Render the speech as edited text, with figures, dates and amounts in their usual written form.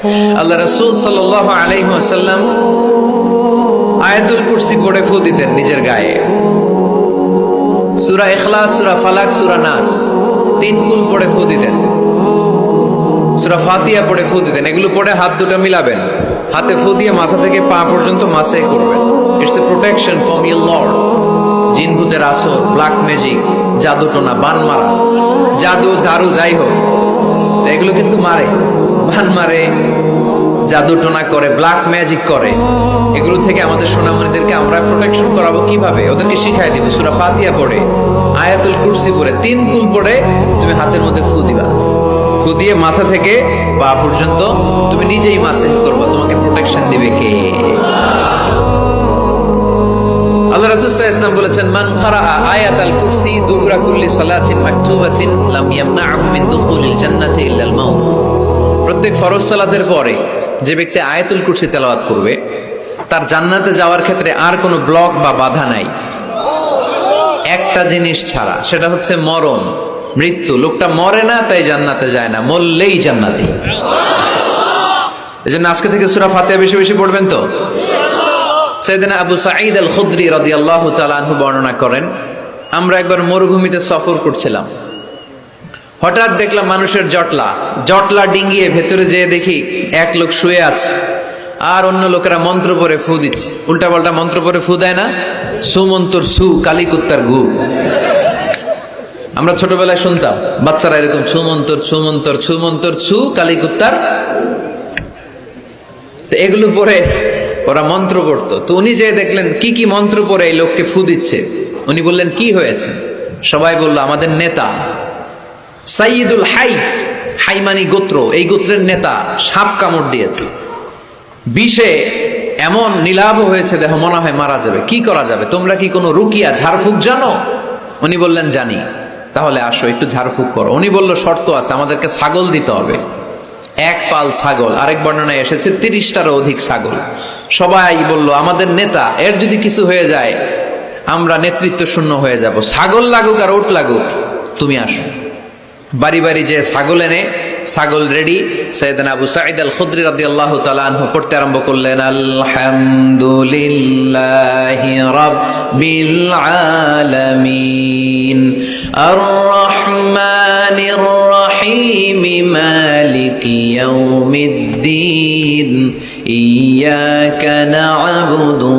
আল্লাহ রাসূল সাল্লাল্লাহু আলাইহি ওয়াসাল্লাম আয়াতুল কুরসি পড়ে ফু দিতেন নিজের গায়ে। সূরা ইখলাস, সূরা ফালাক, সূরা নাস তিন কুল পড়ে ফু দিতেন। সূরা ফাতিহা পড়ে ফু দিতেন। এগুলো পড়ে হাত দুটো মিলাবেন, হাতে ফু দিয়ে মাথা থেকে পা পর্যন্ত মাসাই করবেন। It's a protection from your Lord. জিন ভূতের আসর, ব্ল্যাক ম্যাজিক, জাদু টোনা, বান মারা, জাদু ঝাড়ু যাই হোক, এগুলো কিন্তু মারে, বান মারে, জাদু টোনা করে, ব্ল্যাক ম্যাজিক করে। এগুলো থেকে আমাদের সোনামণিদেরকে আমরা প্রোটেকশন করাবো কিভাবে? ওদেরকে শিখাই দিব। সূরা ফাতিহা পড়ে, আয়াতুল কুরসি পড়ে, তিন কুল পড়ে তুমি হাতের মধ্যে ফু দিবা। ফু দিয়ে মাথা থেকে পা পর্যন্ত তুমি নিজেই মাসেজ করবা। তোমাকে প্রোটেকশন দিবে কে? আল্লাহ রাসূল সাল্লাল্লাহু আলাইহি ওয়াসাল্লাম বলেছেন, মান ক্বারাআ আয়াতাল কুরসি দুবুরা কুল্লি সালাতিন মাকতুবাতিন লাম ইয়ামনা'হু মিন দুখুলিল জান্নাতি ইল্লাল মাউত। প্রত্যেক ফরজ সালাতের পরে যে ব্যক্তি আয়াতুল কুরসি তেলাওয়াত করবে, তার জান্নাতে যাওয়ার ক্ষেত্রে আর কোনো ব্লক বা বাধা নাই, একটা জিনিস ছাড়া, সেটা হচ্ছে মরণ, মৃত্যু। লোকটা মরে না তাই জান্নাতে যায় না, মরলেই জান্নাতি। এজন্য আজকে থেকে সূরা ফাতিহা বেশি বেশি পড়বেন তো। সাইয়েদনা আবু সাঈদ আল খুদরি রাদিয়াল্লাহু তাআলা আনহু বর্ণনা করেন, আমরা একবার মরুভূমিতে সফর করছিলাম। হঠাৎ দেখলাম মানুষের জটলা ডিঙ্গিয়ে ভেতরে যেয়ে দেখি এক লোক শুয়ে আছে, আর অন্য লোকেরা মন্ত্র পড়ে ফু দিচ্ছে। উল্টা পাল্টা মন্ত্র পড়ে ফু দেয় না, সুমন্তর সু, কালিকুত্তার গু। আমরা ছোটবেলায় শুনতাম বাচ্চারা এরকম সুমন্তর সুমন্তর সুমন্তর সু, কালিকুত্তার। তো এগুলো পড়ে ওরা মন্ত্র পড়তো। তো উনি যে দেখলেন কি কি মন্ত্র পড়ে এই লোককে ফু দিচ্ছে, উনি বললেন কি হয়েছে? সবাই বলল আমাদের নেতা সাইয়্যিদুল হাই, হাইমানি গোত্র, এই গোত্রের নেতা সাপ কামড় দিয়েছে, বিষে এমন নীলাভ হয়েছে দেহ, মনে হয় মারা যাবে। কি করা যাবে? তোমরা কি কোনো রুকিয়া ঝাড়ফুঁক জানো? উনি বললেন জানি। তাহলে আসো একটু ঝাড়ফুঁক করো। উনি বলল শর্ত আছে, আমাদেরকে ছাগল দিতে হবে, এক পাল ছাগল। আরেক বর্ণনায় এসেছে 30টারও অধিক ছাগল। সবাই বলল আমাদের নেতা, এর যদি কিছু হয়ে যায় আমরা নেতৃত্ব শূন্য হয়ে যাব, ছাগল লাগুক আর ওট লাগুক, তুমি আসো। বাড়ি বাড়ি যে ছাগল এনে, ছাগল রেডি। সাইয়েদনা আবু সাঈদ আল খুদরি রাদিয়াল্লাহু তাআলা আনহু পড়তে আরম্ভ করলেন, আলহামদুলিল্লাহি রাব্বিল আলামিন আর রহমানির রহিম মালিকি ইয়াউমিদ্দিন ইয়্যাকা না'বুদু